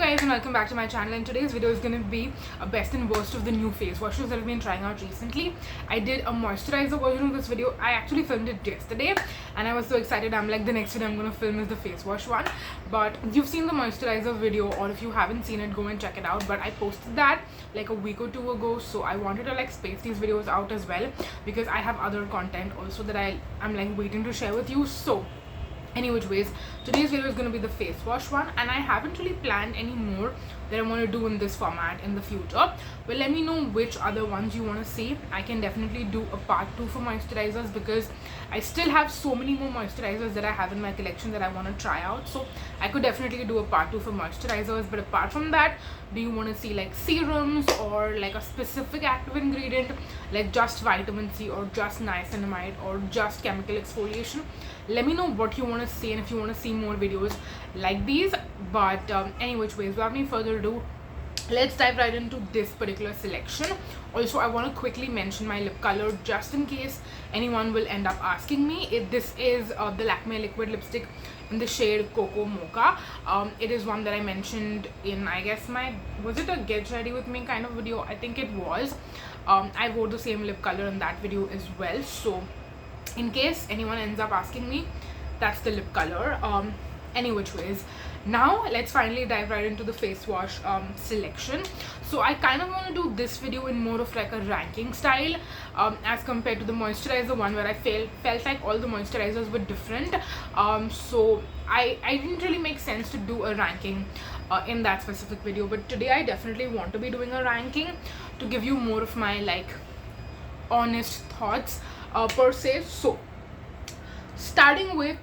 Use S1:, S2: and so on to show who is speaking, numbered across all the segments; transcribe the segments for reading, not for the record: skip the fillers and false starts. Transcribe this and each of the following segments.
S1: guys, and welcome back to my channel. And today's video is going to be a best and worst of the new face washes that I've been trying out recently. I did a moisturizer version of this video. I actually filmed it yesterday and I was so excited. I'm like, the next video I'm going to film is the face wash one. But you've seen the moisturizer video, or if you haven't seen it, go and check it out. But I posted that like a week or two ago, so I wanted to like space these videos out as well, because I have other content also that I'm like waiting to share with you. So any which ways, today's video is going to be the face wash one, and I haven't really planned any more that I want to do in this format in the future. But let me know which other ones you want to see. I can definitely do a part 2 for moisturizers, because I still have so many more moisturizers that I have in my collection that I want to try out. So I could definitely do a part 2 for moisturizers. But apart from that, do you want to see like serums or like a specific active ingredient, like just vitamin C or just niacinamide or just chemical exfoliation? Let me know what you want to see and if you want to see more videos like these. But any which ways, without any further ado, let's dive right into this particular selection. Also, I want to quickly mention my lip color just in case anyone will end up asking me. This is the Lakme liquid lipstick in the shade Cocoa Mocha. It is one that I mentioned in, I guess, was it a get ready with me kind of video? I think it was. I wore the same lip color in that video as well. So in case anyone ends up asking me, that's the lip color. Any which ways, now let's finally dive right into the face wash selection. So I kind of want to do this video in more of like a ranking style, as compared to the moisturizer one, where I felt like all the moisturizers were different. So I didn't really make sense to do a ranking in that specific video. But today I definitely want to be doing a ranking to give you more of my like honest thoughts per se. So starting with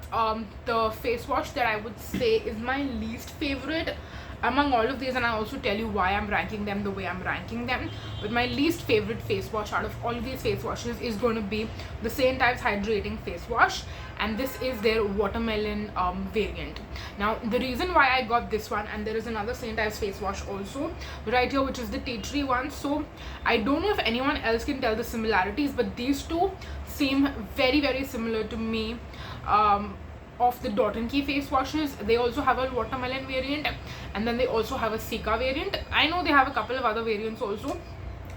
S1: the face wash that I would say is my least favorite among all of these, and I'll also tell you why I'm ranking them the way I'm ranking them. But my least favorite face wash out of all of these face washes is going to be the St. Ives Hydrating face wash, and this is their watermelon variant. Now the reason why I got this one, and there is another St. Ives face wash also right here, which is the tea tree one. So I don't know if anyone else can tell the similarities, but these two seem very, very similar to me. Of the Dot & Key face washes, they also have a watermelon variant, and then they also have a Sika variant. I know they have a couple of other variants also,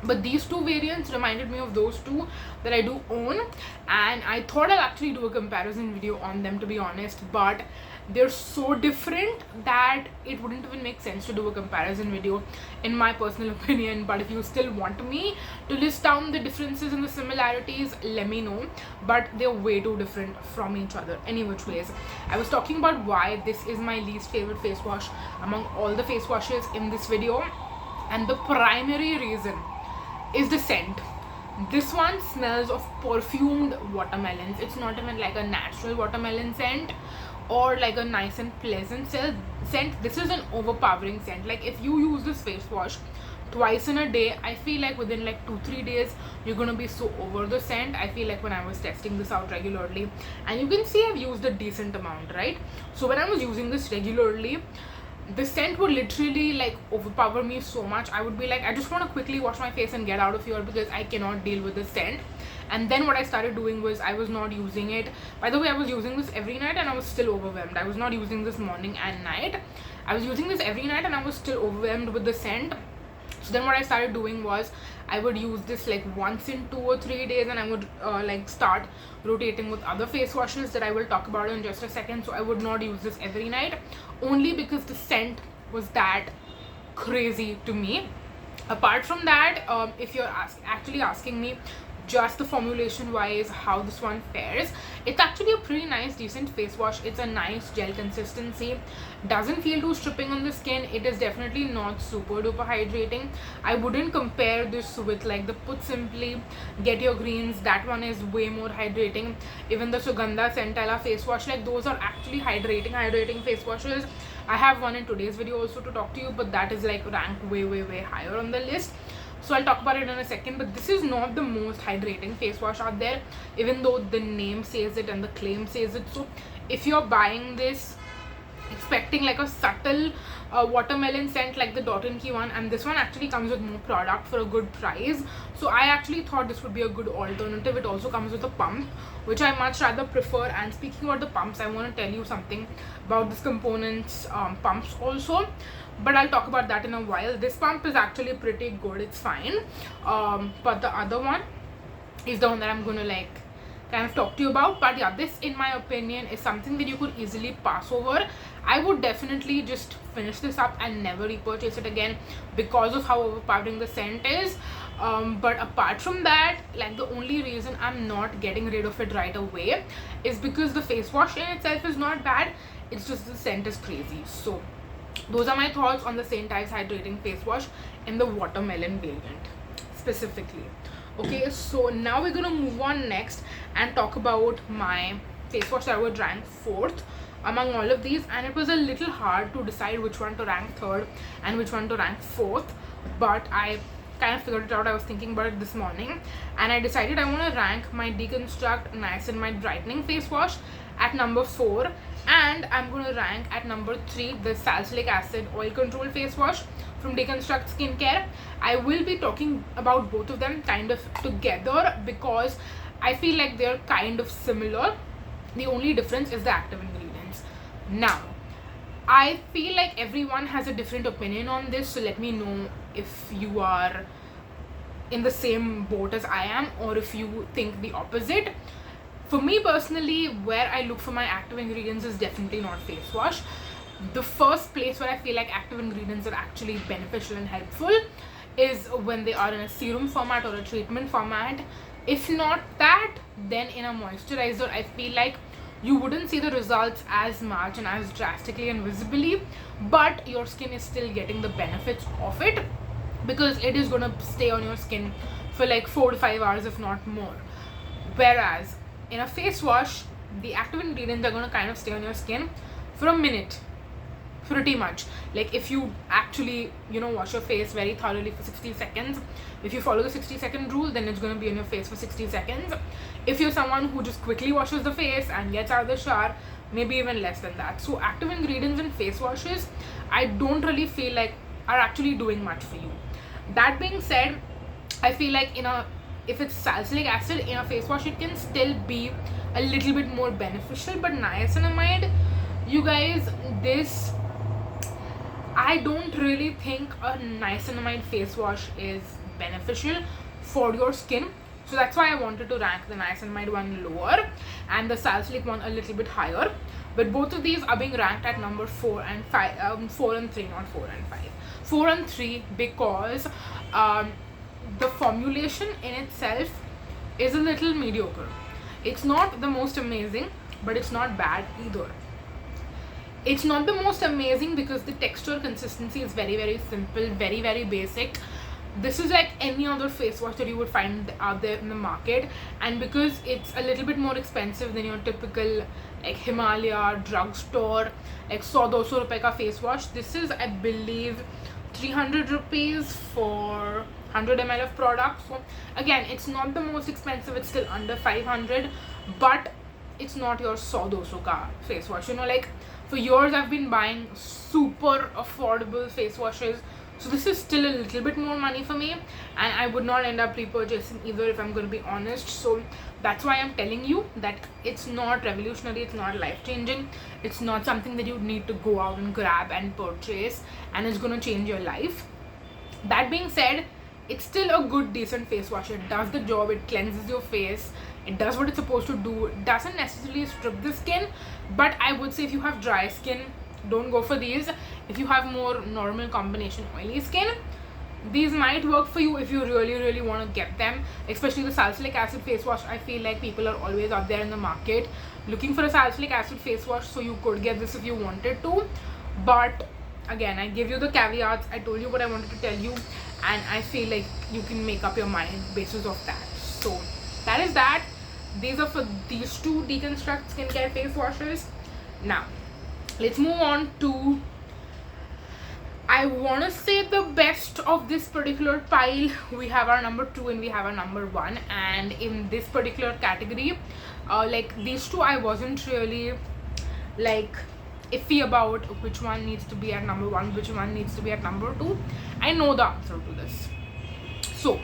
S1: but these two variants reminded me of those two that I do own, and I thought I'll actually do a comparison video on them, to be honest. But they're so different that it wouldn't even make sense to do a comparison video in my personal opinion. But if you still want me to list down the differences and the similarities, let me know. But they're way too different from each other. Any which ways, I was talking about why this is my least favorite face wash among all the face washes in this video, and the primary reason is the scent. This one smells of perfumed watermelons. It's not even like a natural watermelon scent or like a nice and pleasant scent. This is an overpowering scent. Like if you use this face wash twice in a day, I feel like within like 2-3 days you're gonna be so over the scent. I feel like when I was testing this out regularly, and you can see I've used a decent amount, right? So when I was using this regularly, the scent would literally like overpower me so much. I would be like, I just want to quickly wash my face and get out of here, because I cannot deal with the scent. And then what I started doing was, I was not using it. By the way, I was using this every night and I was still overwhelmed. I was not using this morning and night. I was using this every night and I was still overwhelmed with the scent. So then what I started doing was, I would use this like once in 2 or 3 days, and I would like start rotating with other face washes that I will talk about in just a second. So I would not use this every night, only because the scent was that crazy to me. Apart from that, if you're actually asking me just the formulation wise how this one fares, it's actually a pretty nice decent face wash. It's a nice gel consistency, doesn't feel too stripping on the skin. It is definitely not super duper hydrating. I wouldn't compare this with like the Put Simply Get Your Greens. That one is way more hydrating. Even the Sugandha Centella face wash, like those are actually hydrating face washes. I have one in today's video also to talk to you, but that is like ranked way higher on the list. So I'll talk about it in a second. But this is not the most hydrating face wash out there, even though the name says it and the claim says it. So if you're buying this expecting like a subtle watermelon scent like the Dot & Key one, and this one actually comes with more product for a good price. So I actually thought this would be a good alternative. It also comes with a pump, which I much rather prefer. And speaking about the pumps, I want to tell you something about this component's pumps also, but I'll talk about that in a while. This pump is actually pretty good, it's fine, but the other one is the one that I'm going to like kind of talk to you about. But yeah, this in my opinion is something that you could easily pass over. I would definitely just finish this up and never repurchase it again because of how overpowering the scent is. But apart from that, like, the only reason I'm not getting rid of it right away is because the face wash in itself is not bad, it's just the scent is crazy. So those are my thoughts on the St. Ives Hydrating Face Wash in the watermelon variant specifically. Okay, so now we're gonna move on next and talk about my face wash that I would rank 4th among all of these, and it was a little hard to decide which one to rank 3rd and which one to rank 4th, but I kind of figured it out. I was thinking about it this morning and I decided I want to rank my Deconstruct Niacinamide Brightening Face Wash at number 4, and I'm going to rank at number 3 the Salicylic Acid Oil Control Face Wash from Deconstruct Skincare. I will be talking about both of them kind of together because I feel like they're kind of similar. The only difference is the active ingredients. Now, I feel like everyone has a different opinion on this, so let me know if you are in the same boat as I am or if you think the opposite. For me personally, where I look for my active ingredients is definitely not face wash. The first place where I feel like active ingredients are actually beneficial and helpful is when they are in a serum format or a treatment format. If not that, then in a moisturizer, I feel like you wouldn't see the results as much and as drastically and visibly, but your skin is still getting the benefits of it because it is going to stay on your skin for like 4 to 5 hours, if not more. Whereas in a face wash, the active ingredients are going to kind of stay on your skin for a minute, pretty much. Like, if you actually, you know, wash your face very thoroughly for 60 seconds, if you follow the 60-second rule, then it's going to be on your face for 60 seconds. If you're someone who just quickly washes the face and gets out of the shower, maybe even less than that. So active ingredients in face washes, I don't really feel like are actually doing much for you. That being said, I feel like if it's salicylic acid in a face wash, it can still be a little bit more beneficial. But niacinamide, you guys, this, I don't really think a niacinamide face wash is beneficial for your skin. So that's why I wanted to rank the niacinamide one lower and the salicylic one a little bit higher. But both of these are being ranked at number 4 and 5, 4 and 3, not 4 and 5. 4 and 3 because the formulation in itself is a little mediocre. It's not the most amazing, but it's not bad either. It's not the most amazing because the texture consistency is very, very simple, very, very basic. This is like any other face wash that you would find out there in the market, and because it's a little bit more expensive than your typical like Himalaya drugstore like 100-200 rupees ka face wash, this is, I believe, 300 rupees for 100 ml of product. So again, it's not the most expensive, it's still under 500, but it's not your 100-200 ka face wash. You know, like, for years I've been buying super affordable face washes, so this is still a little bit more money for me, and I would not end up repurchasing either, if I'm going to be honest. So that's why I'm telling you that it's not revolutionary, it's not life-changing, it's not something that you need to go out and grab and purchase and it's going to change your life. That being said, it's still a good, decent face wash. It does the job, it cleanses your face, it does what it's supposed to do. It doesn't necessarily strip the skin, but I would say if you have dry skin, don't go for these. If you have more normal combination oily skin, these might work for you if you really, really want to get them. Especially the salicylic acid face wash, I feel like people are always out there in the market looking for a salicylic acid face wash, so you could get this if you wanted to. But again, I give you the caveats, I told you what I wanted to tell you, and I feel like you can make up your mind basis of that. So that is that. These are for these two Deconstruct skincare face washes. Now let's move on to, I want to say, the best of this particular pile. We have our number 2 and we have our number 1, and in this particular category, like, these two I wasn't really like iffy about which one needs to be at number 1, which one needs to be at number 2. I know the answer to this. So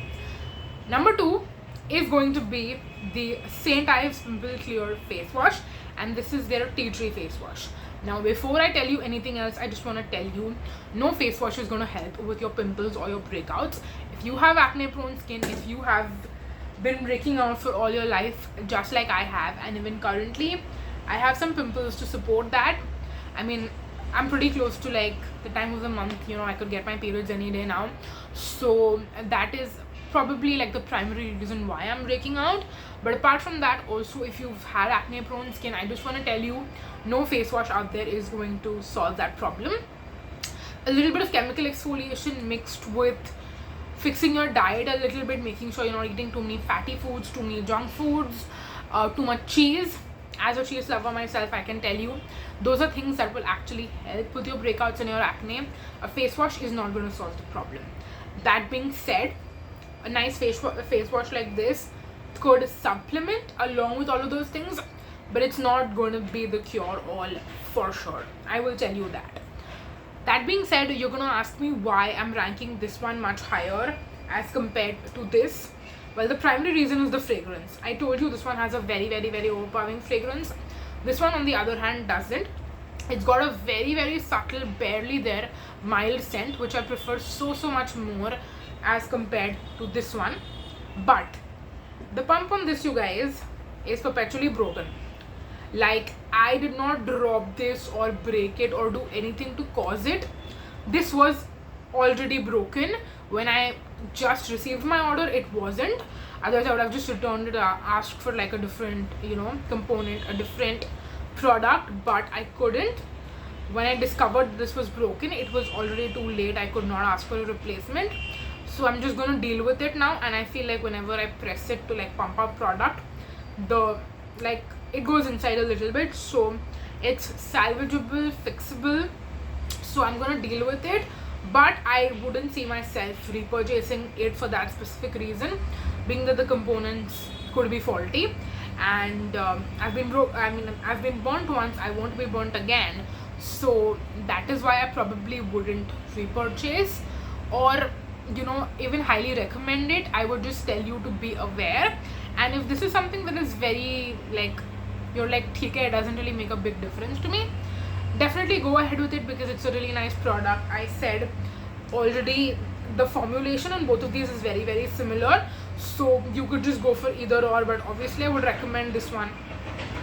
S1: number 2 is going to be the St. Ives Pimple Clear Face Wash, and this is their tea tree face wash. Now before I tell you anything else, I just want to tell you, no face wash is going to help with your pimples or your breakouts. If you have acne prone skin, if you have been breaking out for all your life just like I have, and even currently I have some pimples to support that. I mean, I'm pretty close to like the time of the month, you know, I could get my periods any day now, so that is probably like the primary reason why I'm breaking out. But apart from that, also if you've had acne prone skin, I just want to tell you, no face wash out there is going to solve that problem. A little bit of chemical exfoliation mixed with fixing your diet a little bit, making sure you're not eating too many fatty foods, too many junk foods, too much cheese. As a cheese lover myself, I can tell you those are things that will actually help with your breakouts and your acne. A face wash is not going to solve the problem. That being said, a nice face wash like this could supplement along with all of those things, but it's not going to be the cure all for sure. I will tell you that. That being said, you're going to ask me why I'm ranking this one much higher as compared to this. Well, the primary reason is the fragrance. I told you this one has a very, very, very overpowering fragrance. This one on the other hand doesn't. It's got a very, very subtle, barely there, mild scent, which I prefer so much more as compared to this one. But the pump on this, you guys, is perpetually broken. Like, I did not drop this or break it or do anything to cause it. This was already broken when I just received my order. It wasn't, otherwise I would have just returned it, asked for like a different, you know, component, a different product, but I couldn't. When I discovered this was broken, it was already too late. I could not ask for a replacement, so I'm just going to deal with it now. And I feel like whenever I press it to like pump up product, the like it goes inside a little bit, so it's salvageable, fixable, so I'm going to deal with it. But I wouldn't see myself repurchasing it for that specific reason, being that the components could be faulty, and I've been burnt once, I won't be burnt again, so that is why I probably wouldn't repurchase or, you know, even highly recommend it. I would just tell you to be aware. And if this is something that is very like, you're like, theek hai, it doesn't really make a big difference to me, definitely go ahead with it because it's a really nice product. I said already the formulation on both of these is very, very similar, so you could just go for either or, but obviously I would recommend this one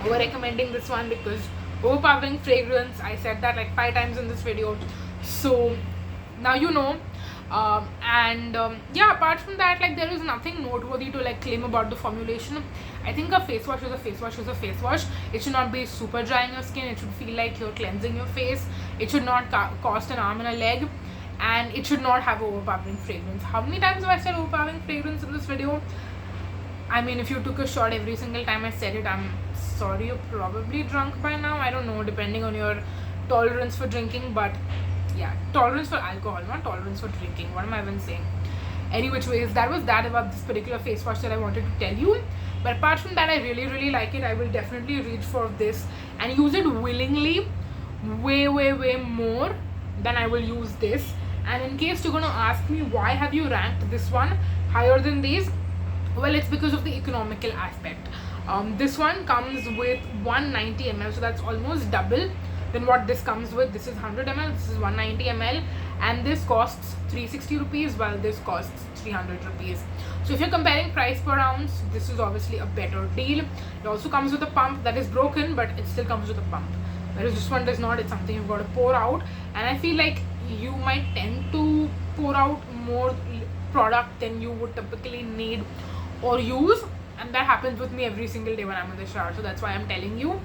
S1: over recommending this one because overpowering fragrance. I said that like 5 times in this video, so now you know. Yeah, apart from that, like, there is nothing noteworthy to like claim about the formulation. I think a face wash is a face wash is a face wash. It should not be super dry in your skin. It should feel like you're cleansing your face. It should not cost an arm and a leg, and it should not have overpowering fragrance. How many times have I said overpowering fragrance in this video? I mean, if you took a shot every single time I said it, I'm sorry, you're probably drunk by now. I don't know, depending on your tolerance for drinking, but yeah, tolerance for alcohol, not tolerance for drinking. What am I even saying? Any which ways, that was that about this particular face wash that I wanted to tell you. But apart from that, I really, really like it. I will definitely reach for this and use it willingly, way, way, way more than I will use this. And in case you're gonna ask me why have you ranked this one higher than these, well, it's because of the economical aspect. This one comes with 190 ml, so that's almost double than what this comes with. This is 100 ml, this is 190 ml, and this costs 360 rupees while this costs 300 rupees. So if you're comparing price per ounce, this is obviously a better deal. It also comes with a pump that is broken, but it still comes with a pump, whereas this one does not. It's something you've got to pour out, and I feel like you might tend to pour out more product than you would typically need or use, and that happens with me every single day when I'm in the shower. So that's why I'm telling you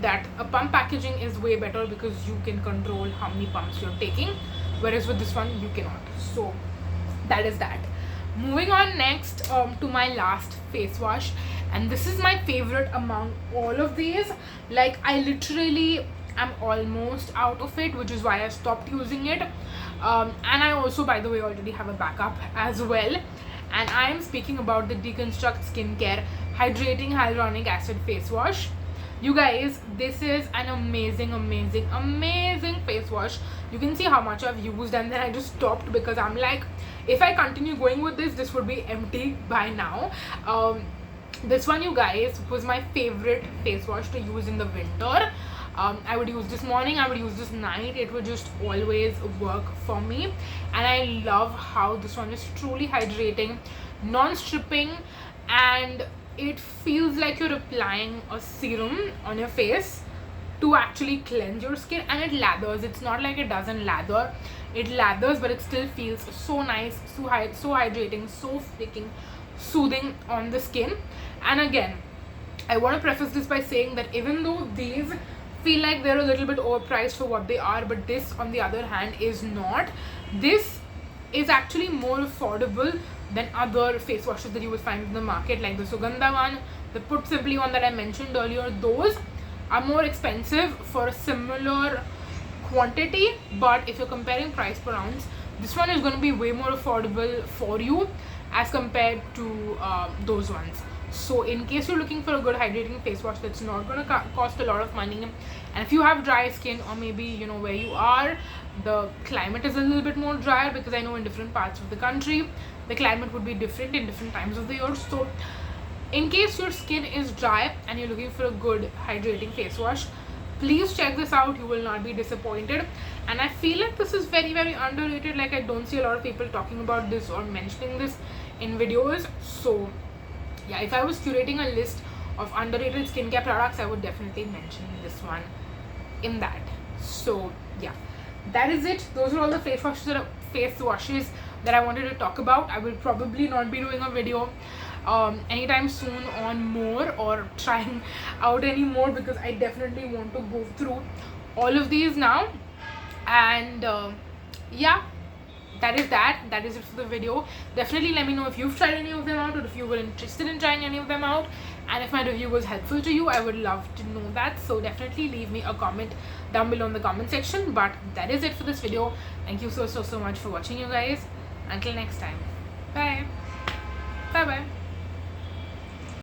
S1: that a pump packaging is way better because you can control how many pumps you're taking, whereas with this one you cannot. So that is that. Moving on next to my last face wash, and this is my favorite among all of these. Like, I literally am almost out of it, which is why I stopped using it, and I also, by the way, already have a backup as well, and I am speaking about the Deconstruct Skincare Hydrating Hyaluronic Acid Face Wash. You guys, this is an amazing face wash. You can see how much I've used, and then I just stopped because I'm like, if I continue going with this would be empty by now. This one, you guys, was my favorite face wash to use in the winter. I would use this morning, I would use this night. It would just always work for me, and I love how this one is truly hydrating, non-stripping, and it feels like you're applying a serum on your face to actually cleanse your skin, and it lathers. It's not like it doesn't lather. It lathers, but it still feels so nice, so hydrating, so freaking soothing on the skin. And again, I want to preface this by saying that even though these feel like they're a little bit overpriced for what they are, but this on the other hand is not. This is actually more affordable than other face washes that you will find in the market, like the Sugandha one, the Put Simply one that I mentioned earlier. Those are more expensive for a similar quantity, but if you're comparing price per ounce, this one is going to be way more affordable for you as compared to those ones. So in case you're looking for a good hydrating face wash that's not going to cost a lot of money, and if you have dry skin, or maybe, you know, where you are the climate is a little bit more drier, because I know in different parts of the country the climate would be different in different times of the year. So in case your skin is dry and you're looking for a good hydrating face wash, please check this out. You will not be disappointed. And I feel like this is very underrated. Like, I don't see a lot of people talking about this or mentioning this in videos. So yeah, if I was curating a list of underrated skincare products, I would definitely mention this one in that. So yeah, that is it. Those are all the face washes that I wanted to talk about. I will probably not be doing a video anytime soon on more or trying out any more, because I definitely want to go through all of these now. And yeah, that is it for the video. Definitely let me know if you've tried any of them out, or if you were interested in trying any of them out, and if my review was helpful to you. I would love to know that. So definitely leave me a comment down below in the comment section. But that is it for this video. Thank you so much for watching, you guys. Until next time, bye bye.